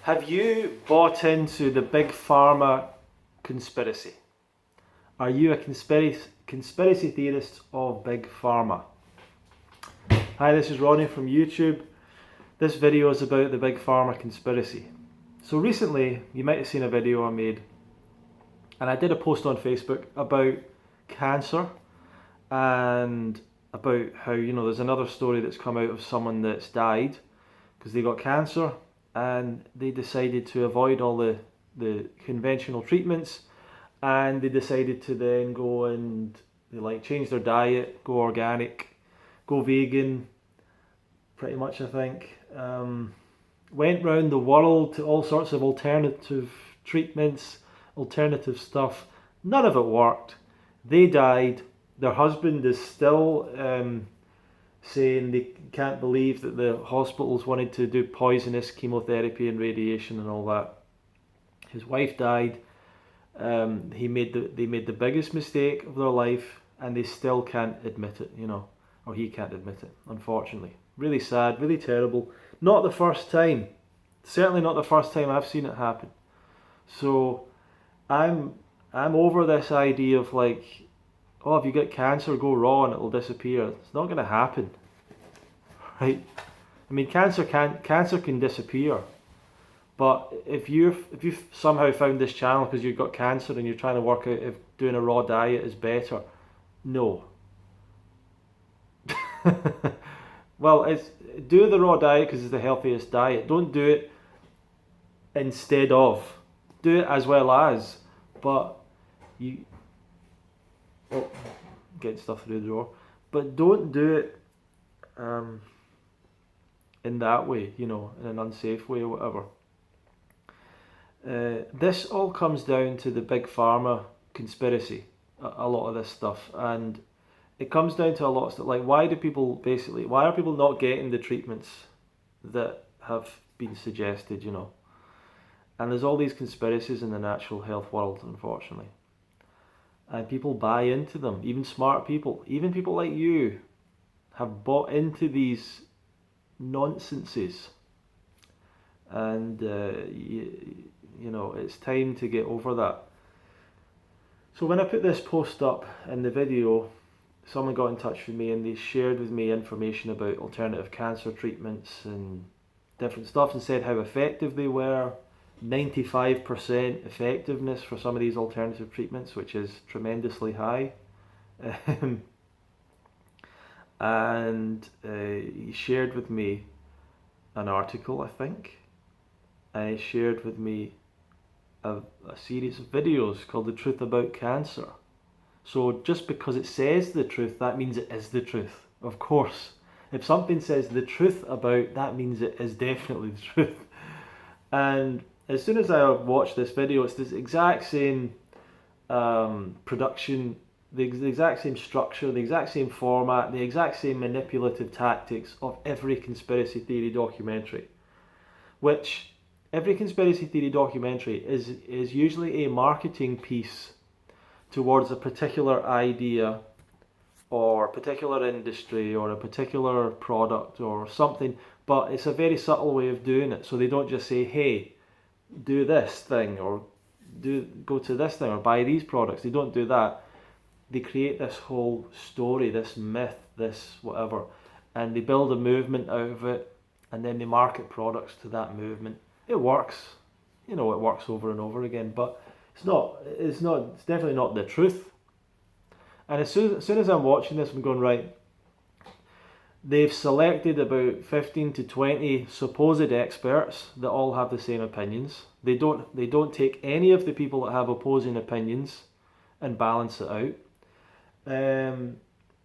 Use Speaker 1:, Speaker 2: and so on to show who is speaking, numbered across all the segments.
Speaker 1: Have you bought into the Big Pharma conspiracy? Are you a conspiracy theorist of Big Pharma? Hi, this is Ronnie from YouTube. This video is about the Big Pharma conspiracy. So recently, you might have seen a video I made, and I did a post on Facebook about cancer and about how, there's another story that's come out of someone that's died because they got cancer and they decided to avoid all the conventional treatments, and they decided to then go and they change their diet, go organic, go vegan, pretty much I think. Went round the world to all sorts of alternative treatments, alternative stuff. None of it worked. They died. Their husband is still saying they can't believe that the hospitals wanted to do poisonous chemotherapy and radiation and all that. His wife died. They made the biggest mistake of their life, and they still can't admit it, or he can't admit it, unfortunately. Really sad, really terrible. Not the first time. Certainly not the first time I've seen it happen. So I'm over this idea of oh, if you get cancer, go raw and it'll disappear. It's not going to happen, right? I mean, cancer can disappear, but if you've somehow found this channel because you've got cancer and you're trying to work out if doing a raw diet is better, no. Well, do the raw diet because it's the healthiest diet. Don't do it instead of. Do it as well as, but get stuff through the door. But don't do it in that way, in an unsafe way or whatever. This all comes down to the Big Pharma conspiracy, a lot of this stuff, and it comes down to a lot of stuff, why are people not getting the treatments that have been suggested, And there's all these conspiracies in the natural health world, unfortunately. And people buy into them, even smart people, even people like you have bought into these nonsenses. And, it's time to get over that. So when I put this post up in the video, someone got in touch with me and they shared with me information about alternative cancer treatments and different stuff and said how effective they were. 95% effectiveness for some of these alternative treatments, which is tremendously high. And he shared with me an article, I think, and he shared with me a series of videos called The Truth About Cancer. So just because it says the truth, that means it is the truth. Of course, if something says the truth about, that means it is definitely the truth. And as soon as I watched this video, it's this exact same production, the exact same structure, the exact same format, the exact same manipulative tactics of every conspiracy theory documentary. Which, every conspiracy theory documentary is usually a marketing piece towards a particular idea or a particular industry or a particular product or something, but it's a very subtle way of doing it. So they don't just say, hey, do this thing or go to this thing or buy these products. They don't do that. They create this whole story, this myth, this whatever, and they build a movement out of it, and then they market products to that movement. It works, it works over and over again, but it's definitely not the truth. And as soon as I'm watching this, I'm going, right, they've selected about 15 to 20 supposed experts that all have the same opinions. They don't take any of the people that have opposing opinions and balance it out.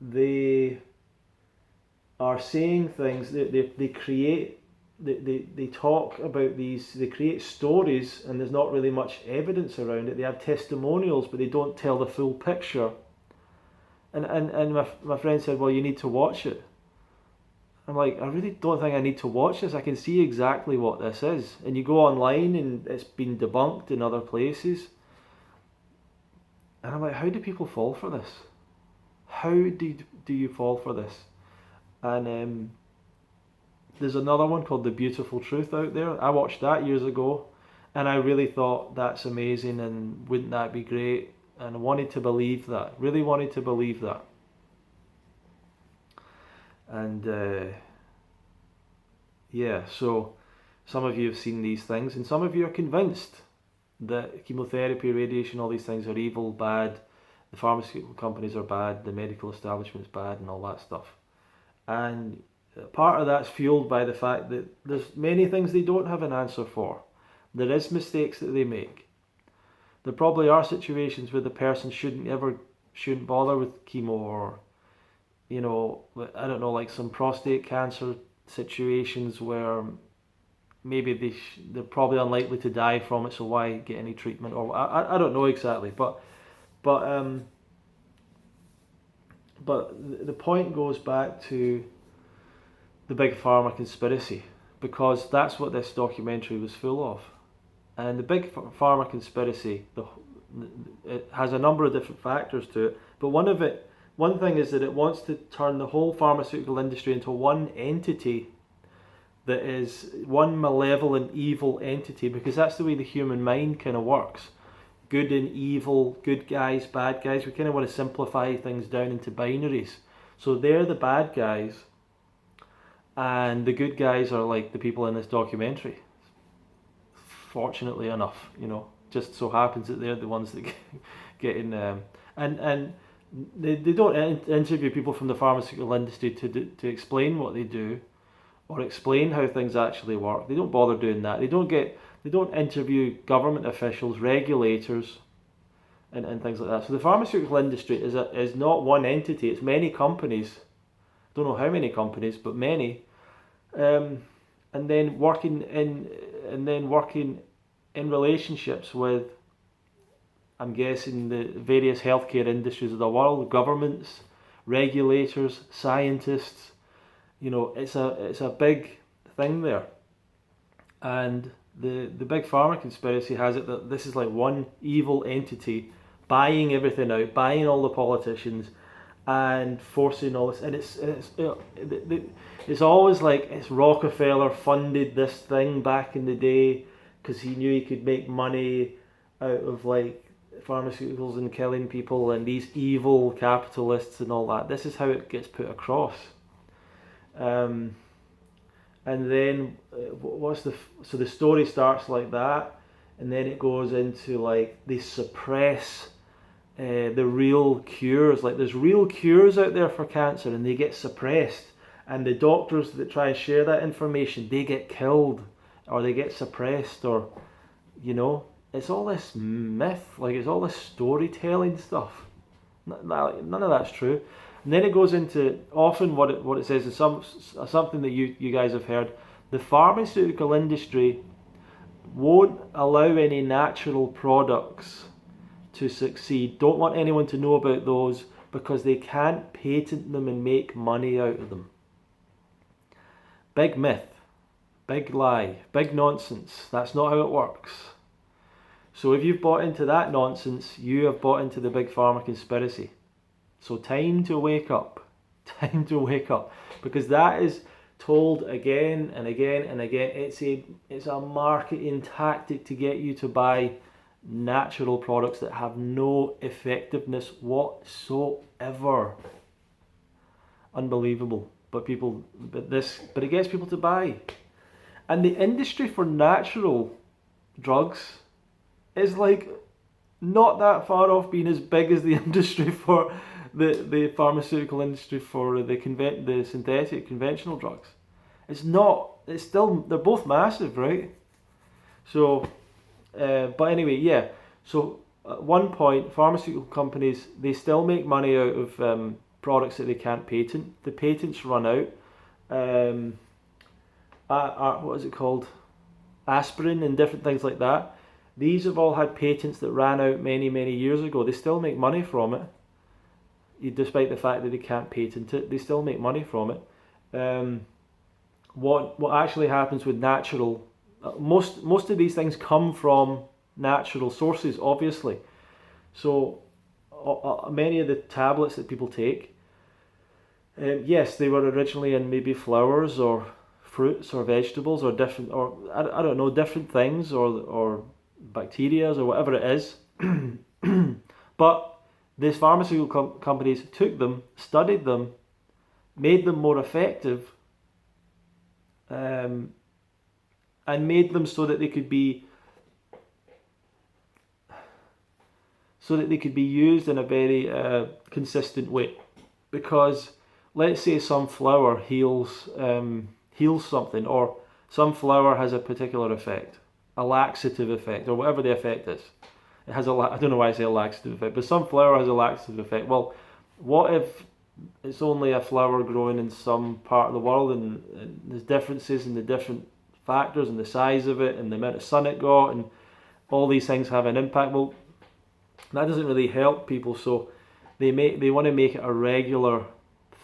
Speaker 1: They are saying things, they create, they talk about these, they create stories, and there's not really much evidence around it. They have testimonials, but they don't tell the full picture. And my friend said, well, you need to watch it. I'm like, I really don't think I need to watch this. I can see exactly what this is. And you go online and it's been debunked in other places. And I'm like, how do people fall for this? How do you fall for this? And there's another one called The Beautiful Truth out there. I watched that years ago, and I really thought that's amazing, and wouldn't that be great? And I wanted to believe that, really wanted to believe that. And yeah, so some of you have seen these things, and some of you are convinced that chemotherapy, radiation, all these things are evil, bad, the pharmaceutical companies are bad, the medical establishment's bad, and all that stuff. And part of that's fueled by the fact that there's many things they don't have an answer for. There is mistakes that they make. There probably are situations where the person shouldn't bother with chemo, or I don't know, like some prostate cancer situations where maybe they're probably unlikely to die from it, so why get any treatment? Or I don't know exactly, but the point goes back to the Big Pharma Conspiracy, because that's what this documentary was full of. And the Big Pharma Conspiracy, it has a number of different factors to it, but one thing is that it wants to turn the whole pharmaceutical industry into one entity, that is one malevolent, evil entity, because that's the way the human mind kind of works. Good and evil, good guys, bad guys. We kind of want to simplify things down into binaries. So they're the bad guys, and the good guys are like the people in this documentary. Fortunately enough, just so happens that they're the ones that get in. And they don't interview people from the pharmaceutical industry to explain what they do, or explain how things actually work. They don't bother doing that. They don't interview government officials, regulators, and things like that. So the pharmaceutical industry is not one entity. It's many companies. Don't know how many companies, but many. And then working in relationships with, I'm guessing, the various healthcare industries of the world, governments, regulators, scientists. It's a big thing there. And the Big Pharma Conspiracy has it that this is like one evil entity buying everything out, buying all the politicians, and forcing all this. And it's always like it's Rockefeller funded this thing back in the day because he knew he could make money out of like pharmaceuticals and killing people and these evil capitalists and all that. This is how it gets put across. And then so the story starts like that, and then it goes into like they suppress the real cures. Like there's real cures out there for cancer, and they get suppressed, and the doctors that try and share that information, they get killed or they get suppressed, or it's all this myth, like it's all this storytelling stuff. None of that's true. And then it goes into often what it says is something that you guys have heard. The pharmaceutical industry won't allow any natural products to succeed. Don't want anyone to know about those because they can't patent them and make money out of them. Big myth, big lie, big nonsense. That's not how it works. So if you've bought into that nonsense, you have bought into the Big Pharma Conspiracy. So time to wake up, because that is told again and again and again. It's a marketing tactic to get you to buy natural products that have no effectiveness whatsoever. Unbelievable, but it gets people to buy. And the industry for natural drugs is like not that far off being as big as the industry for the pharmaceutical industry for the synthetic conventional drugs. It's not. It's still, they're both massive, right? So, but anyway, yeah. So at one point, pharmaceutical companies, they still make money out of products that they can't patent. The patents run out. What is it called? Aspirin and different things like that. These have all had patents that ran out many, many years ago. They still make money from it. Despite the fact that they can't patent it, they still make money from it. What actually happens with natural, most of these things come from natural sources, obviously. So many of the tablets that people take, yes, they were originally in maybe flowers or fruits or vegetables or different, or I don't know, different things or bacteria or whatever it is. But these pharmaceutical companies took them, studied them, made them more effective, and made them so that they could be used in a very consistent way. Because let's say some flour heals something, or some flour has a particular effect, a laxative effect, or whatever the effect is. It has I don't know why I say a laxative effect, but some flour has a laxative effect. Well, what if it's only a flower growing in some part of the world, and there's differences in the different factors and the size of it and the amount of sun it got, and all these things have an impact. Well, that doesn't really help people, so they want to make it a regular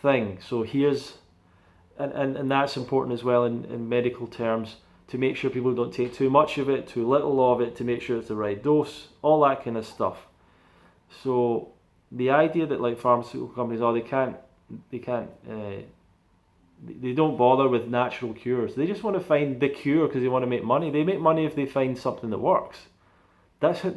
Speaker 1: thing. So here's and that's important as well in medical terms, to make sure people don't take too much of it, too little of it, to make sure it's the right dose, all that kind of stuff. So the idea that like pharmaceutical companies they don't bother with natural cures. They just want to find the cure because they want to make money. They make money if they find something that works. That's what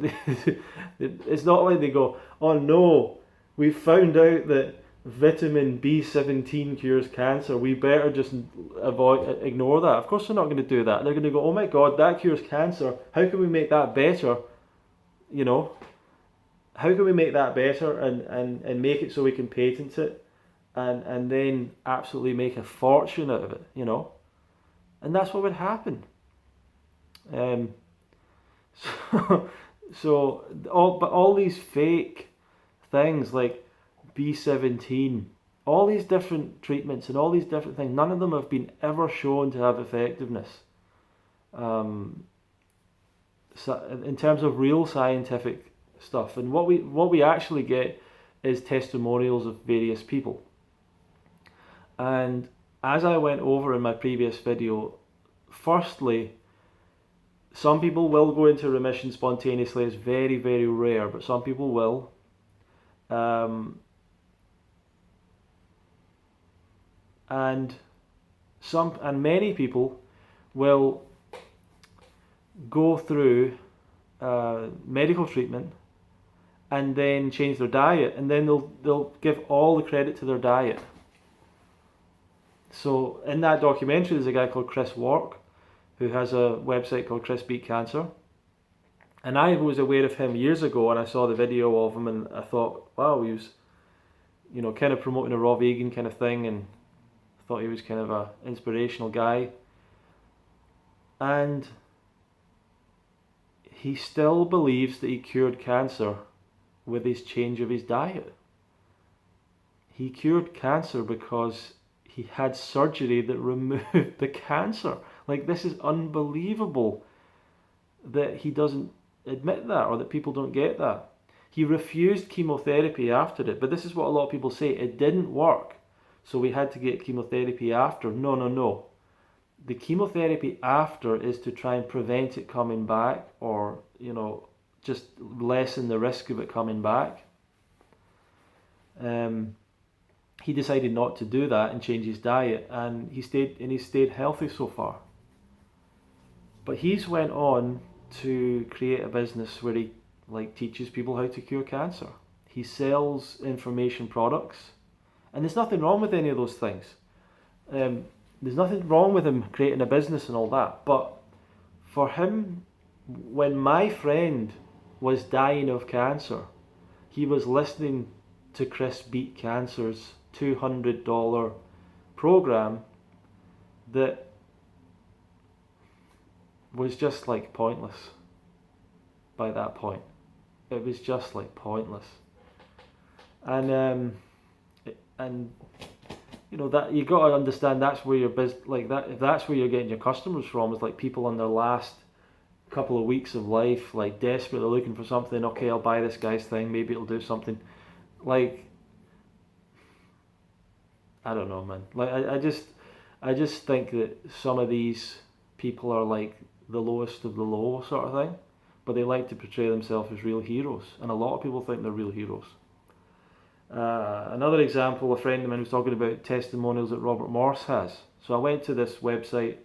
Speaker 1: it's not like they go, oh no, we found out that vitamin B17 cures cancer, we better just ignore that. Of course they're not going to do that. They're going to go, oh my god, that cures cancer, how can we make that better? You know, how can we make that better and make it so we can patent it and then absolutely make a fortune out of it, you know? And that's what would happen. So all these fake things like B17, all these different treatments and all these different things, none of them have been ever shown to have effectiveness. So in terms of real scientific stuff, and what we actually get is testimonials of various people. And as I went over in my previous video, firstly, some people will go into remission spontaneously. It's very, very rare, but some people will. And many people will go through medical treatment and then change their diet, and then they'll give all the credit to their diet. So in that documentary, there's a guy called Chris Wark who has a website called Chris Beat Cancer, and I was aware of him years ago, and I saw the video of him, and I thought, wow, he was, you know, kind of promoting a raw vegan kind of thing, and I thought he was kind of a inspirational guy. And he still believes that he cured cancer with his change of his diet. He cured cancer because he had surgery that removed the cancer. Like, this is unbelievable that he doesn't admit that, or that people don't get that. He refused chemotherapy after it, but this is what a lot of people say, it didn't work, so we had to get chemotherapy after. No. The chemotherapy after is to try and prevent it coming back, or, you know, just lessen the risk of it coming back. He decided not to do that and change his diet, and he stayed healthy so far. But he's went on to create a business where he teaches people how to cure cancer. He sells information products, and there's nothing wrong with any of those things. There's nothing wrong with him creating a business and all that. But for him, when my friend was dying of cancer, he was listening to Chris Beat Cancer's $200 program that was just like pointless by that point. It was just like pointless. And you know, that you got to understand, that's where your if that's where you're getting your customers from, is like people on their last couple of weeks of life, like desperately looking for something. Okay, I'll buy this guy's thing, maybe it'll do something. Like, I don't know, man. Like, I just think that some of these people are like the lowest of the low sort of thing, but they like to portray themselves as real heroes, and a lot of people think they're real heroes. Another example, a friend of mine was talking about testimonials that Robert Morse has. So I went to this website,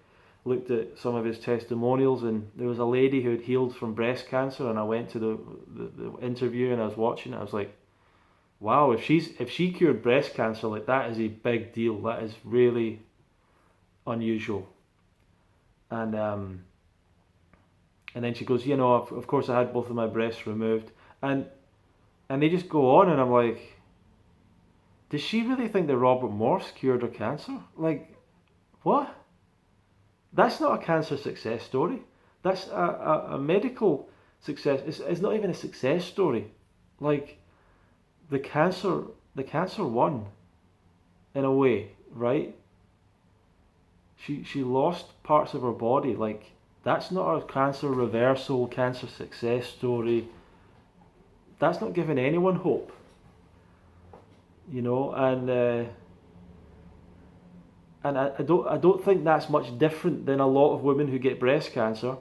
Speaker 1: looked at some of his testimonials, and there was a lady who had healed from breast cancer, and I went to the interview and I was watching it. I was like, wow, if she cured breast cancer, like that is a big deal. That is really unusual. And then she goes, of course I had both of my breasts removed, and they just go on, and I'm like, does she really think that Robert Morse cured her cancer? Like, what? That's not a cancer success story. That's a medical success. It's not even a success story. Like, the cancer won in a way, right? She lost parts of her body. Like, that's not a cancer reversal, cancer success story. That's not giving anyone hope, and I don't think that's much different than a lot of women who get breast cancer,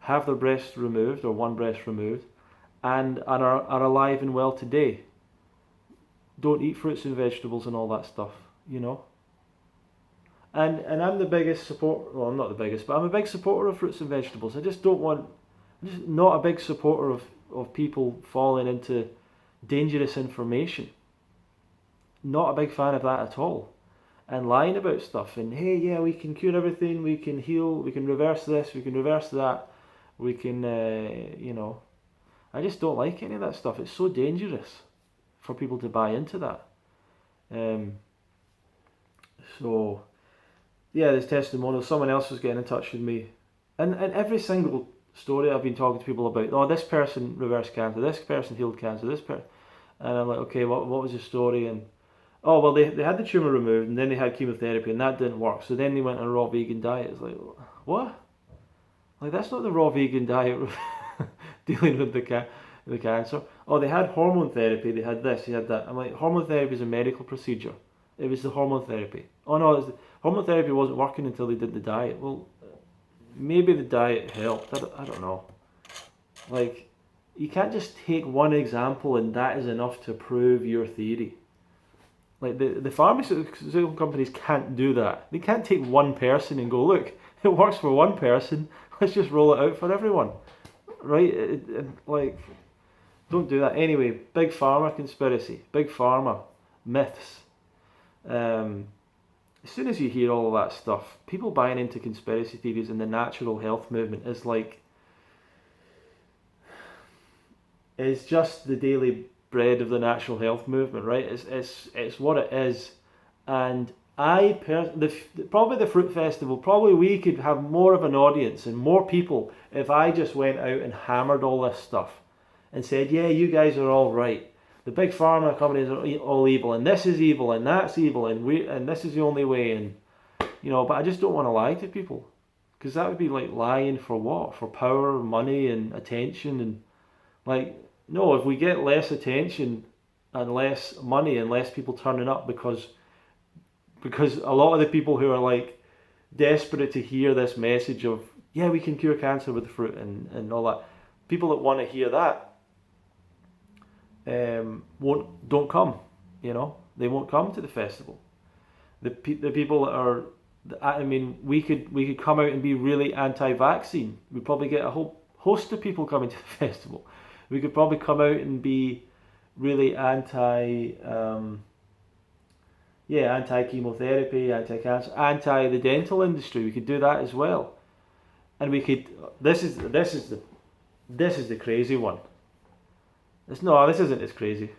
Speaker 1: have their breast removed or one breast removed, and are alive and well today. Don't eat fruits and vegetables and all that stuff. And I'm the biggest support. Well, I'm not the biggest, but I'm a big supporter of fruits and vegetables. I'm just not a big supporter of people falling into dangerous information. Not a big fan of that at all. And lying about stuff, and hey, yeah, we can cure everything, we can heal, we can reverse this, we can reverse that, we can, I just don't like any of that stuff. It's so dangerous for people to buy into that. So, yeah, there's testimonials. Someone else was getting in touch with me, and every single story I've been talking to people about, oh, this person reversed cancer, this person healed cancer, and I'm like, okay, what was the story? And oh, well, they had the tumour removed, and then they had chemotherapy, and that didn't work. So then they went on a raw vegan diet. It's like, what? Like, that's not the raw vegan diet dealing with the cancer. Oh, they had hormone therapy, they had this, they had that. I'm like, hormone therapy is a medical procedure. It was the hormone therapy. Oh no, hormone therapy wasn't working until they did the diet. Well, maybe the diet helped. I don't know. Like, you can't just take one example and that is enough to prove your theory. Like, the pharmaceutical companies can't do that. They can't take one person and go, look, it works for one person, let's just roll it out for everyone. Right? Like, don't do that. Anyway, Big Pharma Conspiracy, Big Pharma, myths. As soon as you hear all of that stuff, people buying into conspiracy theories and the natural health movement is just the daily bread of the natural health movement, right? It's what it is, and probably the fruit festival, probably we could have more of an audience and more people if I just went out and hammered all this stuff and said, yeah, you guys are all right. The big pharma companies are all evil, and this is evil, and that's evil, and this is the only way, and but I just don't want to lie to people, because that would be like lying for what? For power, money, and attention, and like, no, if we get less attention and less money and less people turning up because a lot of the people who are like desperate to hear this message of, yeah, we can cure cancer with the fruit and all that, people that want to hear that don't come. They won't come to the festival. The people that are, I mean, we could come out and be really anti-vaccine. We'd probably get a whole host of people coming to the festival. We could probably come out and be really anti-chemotherapy, anti-cancer, anti the dental industry. We could do that as well, and we could. This is the crazy one. This isn't as crazy.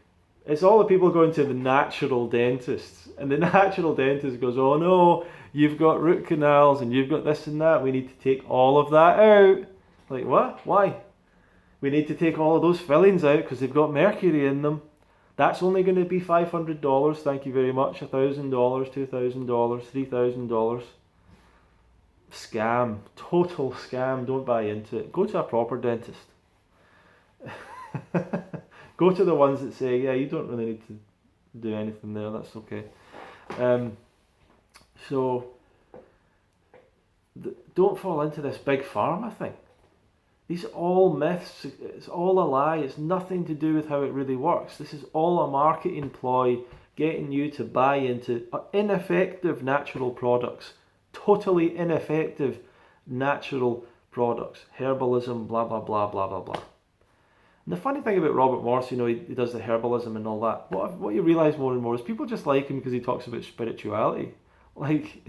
Speaker 1: It's all the people going to the natural dentists, and the natural dentist goes, oh no, you've got root canals and you've got this and that. We need to take all of that out. Like, what? Why? We need to take all of those fillings out because they've got mercury in them. That's only going to be $500. Thank you very much. $1,000, $2,000, $3,000. Scam. Total scam. Don't buy into it. Go to a proper dentist. Go to the ones that say, yeah, you don't really need to do anything there. That's okay. So don't fall into this big pharma thing. These are all myths. It's all a lie. It's nothing to do with how it really works. This is all a marketing ploy, getting you to buy into ineffective natural products. Totally ineffective natural products. Herbalism, blah, blah, blah, blah, blah, blah. And the funny thing about Robert Morse, you know, he does the herbalism and all that. What you realise more and more is people just like him because he talks about spirituality. Like,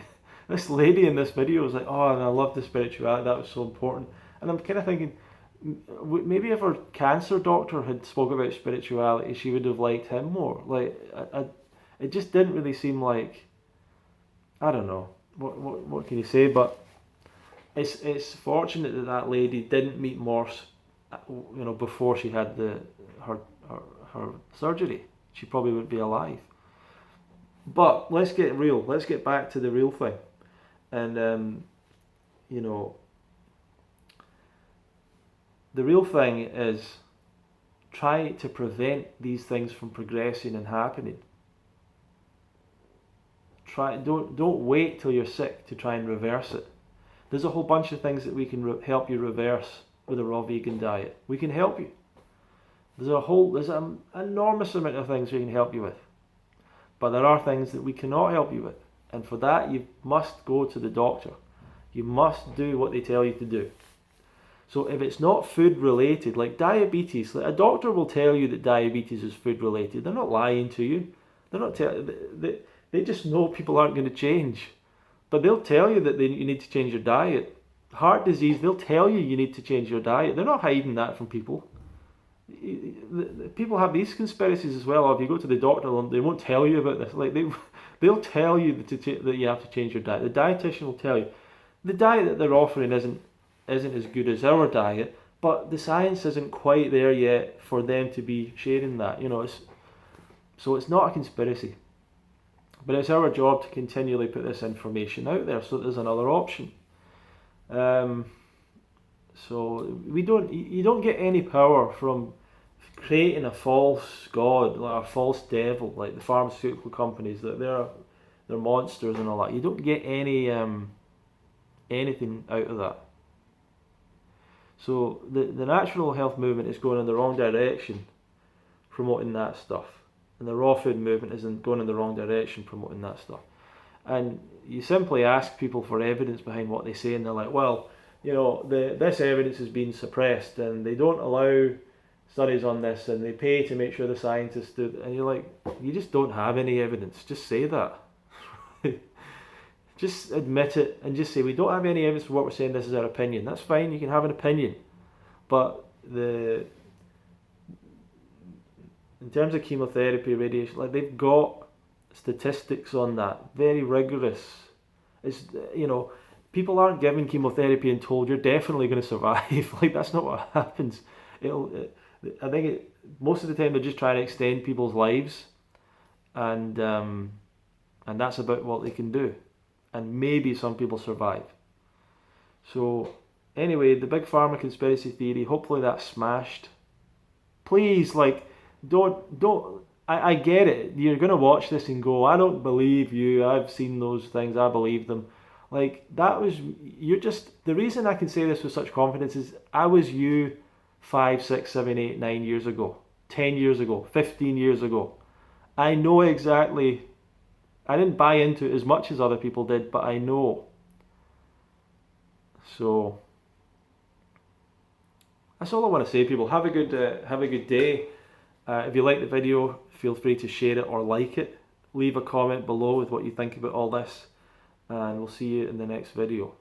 Speaker 1: this lady in this video was like, oh, and I love the spirituality, that was so important. And I'm kind of thinking, maybe if her cancer doctor had spoke about spirituality, she would have liked him more. Like, it just didn't really seem like, I don't know, what can you say? But it's fortunate that that lady didn't meet Morse, you know, before she had her surgery. She probably wouldn't be alive. But let's get real. Let's get back to the real thing. And you know, the real thing is try to prevent these things from progressing and happening. Don't wait till you're sick to try and reverse it. There's a whole bunch of things that we can help you reverse with a raw vegan diet. We can help you. There's an enormous amount of things we can help you with. But there are things that we cannot help you with. And for that, you must go to the doctor. You must do what they tell you to do. So if it's not food related, like diabetes, like a doctor will tell you that diabetes is food related. They're not lying to you. They're not they just know people aren't going to change. But they'll tell you that you need to change your diet. Heart disease, they'll tell you need to change your diet. They're not hiding that from people. People have these conspiracies as well. If you go to the doctor, they won't tell you about this. Like they'll tell you that you have to change your diet. The dietitian will tell you the diet that they're offering isn't as good as our diet, but the science isn't quite there yet for them to be sharing that. You know, so it's not a conspiracy, but it's our job to continually put this information out there so there's another option. So you don't get any power from creating a false god, like a false devil, like the pharmaceutical companies, that they're monsters and all that. You don't get anything out of that. So the natural health movement is going in the wrong direction, promoting that stuff, and the raw food movement isn't going in the wrong direction, promoting that stuff. And you simply ask people for evidence behind what they say, and they're like, well, you know, this evidence has been suppressed, and they don't allow studies on this, and they pay to make sure the scientists do it. And you're like, you just don't have any evidence. Just say that. Just admit it and just say, we don't have any evidence for what we're saying, this is our opinion. That's fine, you can have an opinion. But in terms of chemotherapy, radiation, like they've got statistics on that, very rigorous. It's, you know, people aren't given chemotherapy and told you're definitely going to survive. Like, that's not what happens. I think most of the time they're just trying to extend people's lives, and that's about what they can do. And maybe some people survive. So anyway, the Big Pharma Conspiracy Theory, hopefully that's smashed. Please, like, I get it. You're going to watch this and go, I don't believe you. I've seen those things. I believe them. Like, the reason I can say this with such confidence is I was you 5, 6, 7, 8, 9 years ago, 10 years ago, 15 years ago. I know exactly. I didn't buy into it as much as other people did, but I know. So that's all I want to say, people. Have a good day. If you like the video, feel free to share it or like it. Leave a comment below with what you think about all this, and we'll see you in the next video.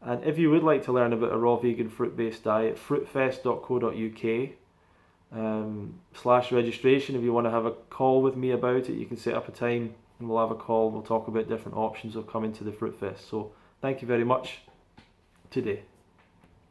Speaker 1: And if you would like to learn about a raw vegan fruit-based diet, fruitfest.co.uk /registration. If you want to have a call with me about it, you can set up a time and we'll have a call. We'll talk about different options of coming to the Fruit Fest. So thank you very much today.